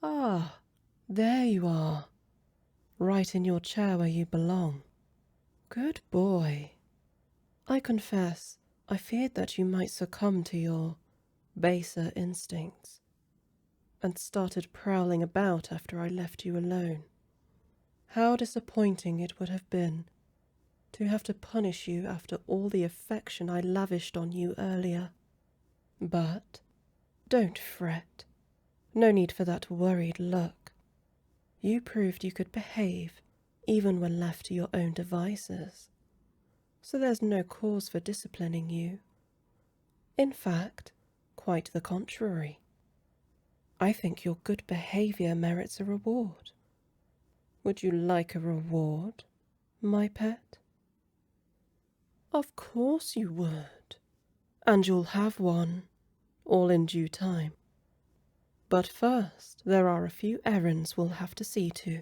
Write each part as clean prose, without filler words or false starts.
Ah, there you are, right in your chair where you belong. Good boy. I confess, I feared that you might succumb to your baser instincts, and started prowling about after I left you alone. How disappointing it would have been to have to punish you after all the affection I lavished on you earlier. But don't fret. No need for that worried look. You proved you could behave even when left to your own devices, so there's no cause for disciplining you. In fact, quite the contrary. I think your good behavior merits a reward. Would you like a reward, my pet? Of course you would, and you'll have one, all in due time. But first, there are a few errands we'll have to see to.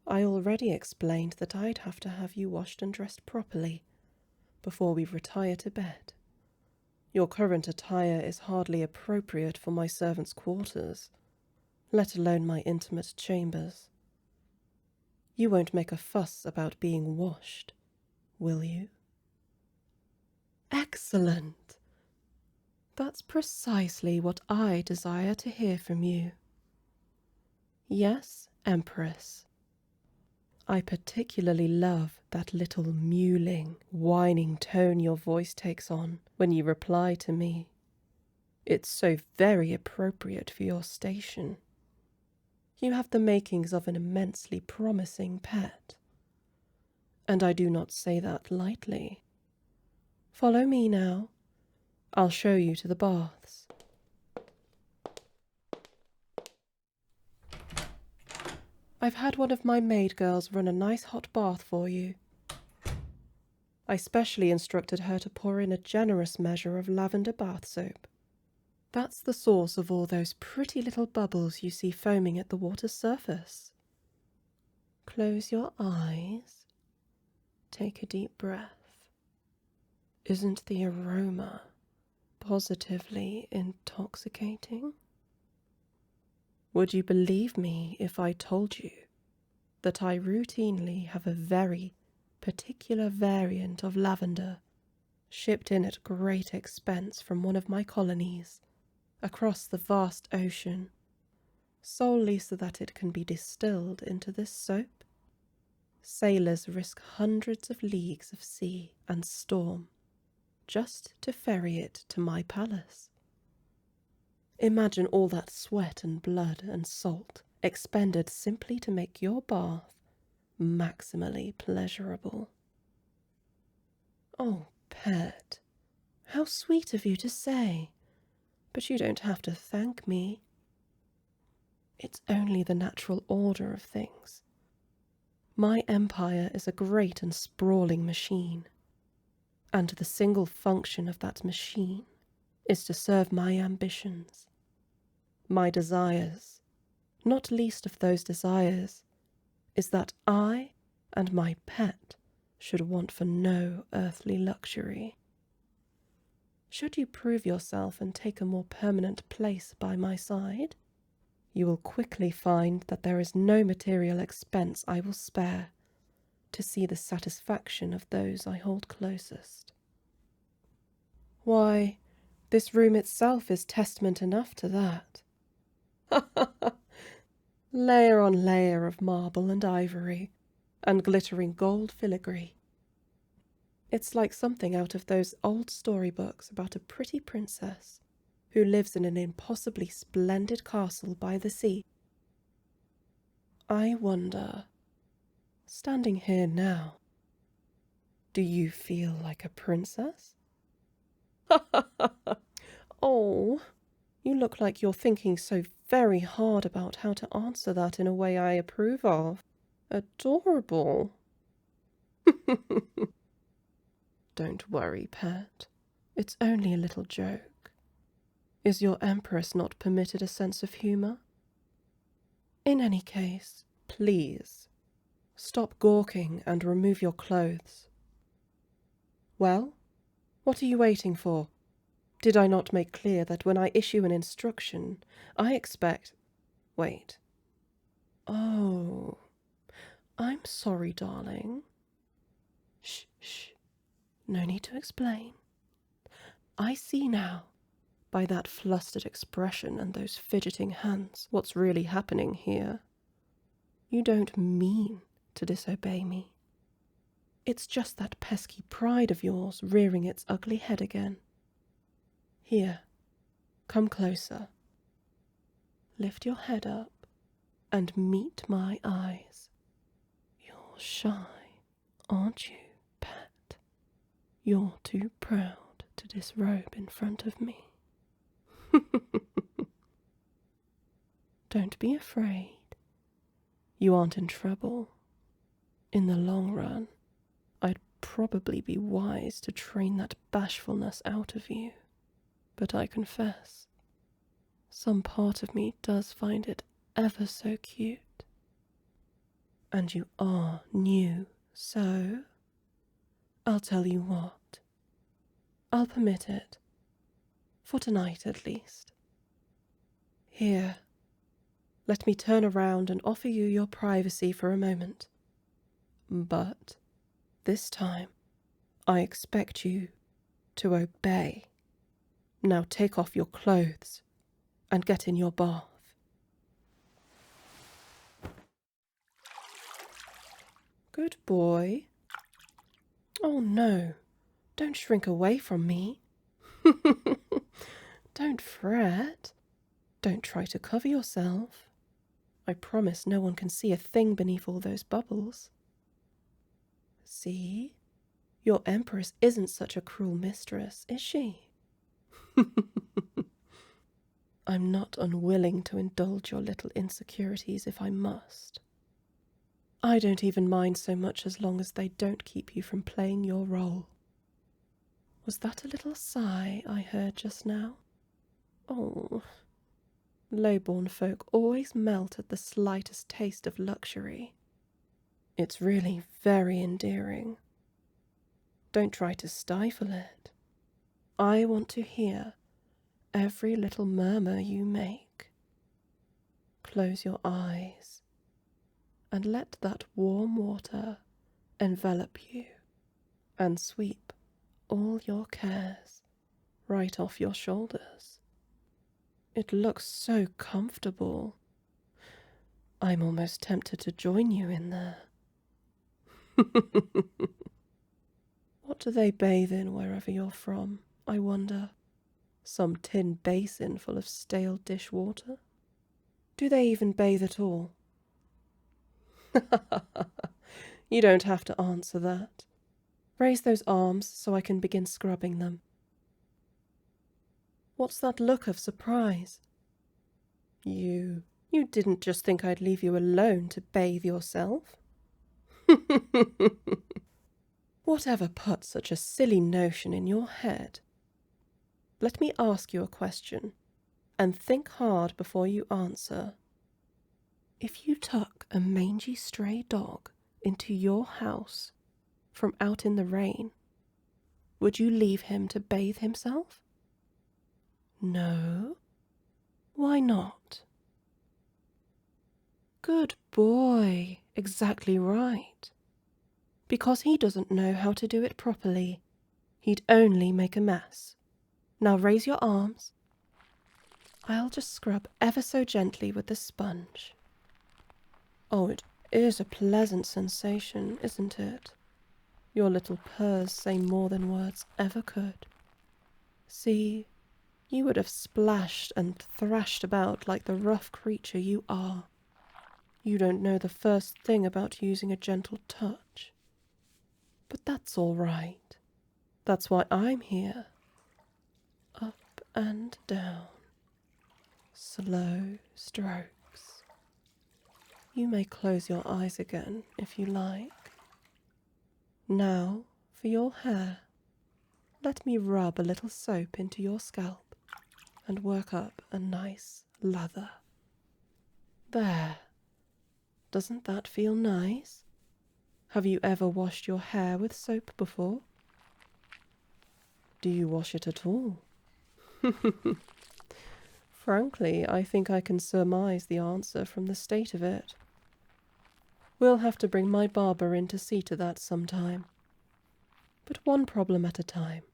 I already explained that I'd have to have you washed and dressed properly before we retire to bed. Your current attire is hardly appropriate for my servants' quarters, let alone my intimate chambers. You won't make a fuss about being washed, will you? Excellent! That's precisely what I desire to hear from you. Yes, Empress. I particularly love that little mewling, whining tone your voice takes on when you reply to me. It's so very appropriate for your station. You have the makings of an immensely promising pet. And I do not say that lightly. Follow me now. I'll show you to the baths. I've had one of my maid girls run a nice hot bath for you. I specially instructed her to pour in a generous measure of lavender bath soap. That's the source of all those pretty little bubbles you see foaming at the water's surface. Close your eyes. Take a deep breath. Isn't the aroma positively intoxicating? Would you believe me if I told you that I routinely have a very particular variant of lavender shipped in at great expense from one of my colonies across the vast ocean, solely so that it can be distilled into this soap? Sailors risk hundreds of leagues of sea and storm just to ferry it to my palace. Imagine all that sweat and blood and salt expended simply to make your bath maximally pleasurable. Oh, pet, how sweet of you to say, but you don't have to thank me. It's only the natural order of things. My empire is a great and sprawling machine, and the single function of that machine is to serve my ambitions, my desires. Not least of those desires is that I and my pet should want for no earthly luxury. Should you prove yourself and take a more permanent place by my side, you will quickly find that there is no material expense I will spare to see the satisfaction of those I hold closest. Why, this room itself is testament enough to that. Layer on layer of marble and ivory, and glittering gold filigree. It's like something out of those old storybooks about a pretty princess who lives in an impossibly splendid castle by the sea. I wonder, standing here now, do you feel like a princess? Oh, you look like you're thinking so very hard about how to answer that in a way I approve of. Adorable. Don't worry, pet. It's only a little joke. Is your Empress not permitted a sense of humour? In any case, please, stop gawking and remove your clothes. Well, what are you waiting for? Did I not make clear that when I issue an instruction, I expect... Wait. Oh, I'm sorry, darling. Shh, shh. No need to explain. I see now, by that flustered expression and those fidgeting hands, what's really happening here. You don't mean to disobey me. It's just that pesky pride of yours rearing its ugly head again. Here, come closer. Lift your head up and meet my eyes. You're shy, aren't you, pet? You're too proud to disrobe in front of me. Don't be afraid. You aren't in trouble. In the long run, I'd probably be wise to train that bashfulness out of you. But I confess, some part of me does find it ever so cute. And you are new, so I'll tell you what. I'll permit it. For tonight, at least. Here, let me turn around and offer you your privacy for a moment. But this time, I expect you to obey. Now take off your clothes and get in your bath. Good boy. Oh no, don't shrink away from me. Don't fret. Don't try to cover yourself. I promise no one can see a thing beneath all those bubbles. See? Your Empress isn't such a cruel mistress, is she? I'm not unwilling to indulge your little insecurities if I must. I don't even mind so much as long as they don't keep you from playing your role. Was that a little sigh I heard just now? Oh, low-born folk always melt at the slightest taste of luxury. It's really very endearing. Don't try to stifle it. I want to hear every little murmur you make. Close your eyes and let that warm water envelop you and sweep all your cares right off your shoulders. It looks so comfortable. I'm almost tempted to join you in there. What do they bathe in wherever you're from, I wonder? Some tin basin full of stale dishwater? Do they even bathe at all? You don't have to answer that. Raise those arms so I can begin scrubbing them. What's that look of surprise? You didn't just think I'd leave you alone to bathe yourself? Whatever put such a silly notion in your head? Let me ask you a question, and think hard before you answer. If you took a mangy stray dog into your house from out in the rain, would you leave him to bathe himself? No? Why not? Good boy, exactly right. Because he doesn't know how to do it properly. He'd only make a mess. Now raise your arms. I'll just scrub ever so gently with the sponge. Oh, it is a pleasant sensation, isn't it? Your little purrs say more than words ever could. See, you would have splashed and thrashed about like the rough creature you are. You don't know the first thing about using a gentle touch. But that's all right. That's why I'm here. Up and down. Slow strokes. You may close your eyes again if you like. Now, for your hair, let me rub a little soap into your scalp and work up a nice lather. There. Doesn't that feel nice? Have you ever washed your hair with soap before? Do you wash it at all? Frankly, I think I can surmise the answer from the state of it. We'll have to bring my barber in to see to that sometime. But one problem at a time.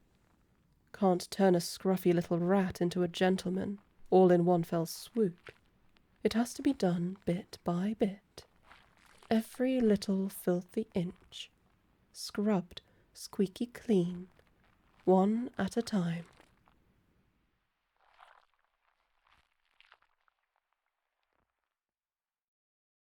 Can't turn a scruffy little rat into a gentleman, all in one fell swoop. It has to be done bit by bit. Every little filthy inch. Scrubbed, squeaky clean. One at a time.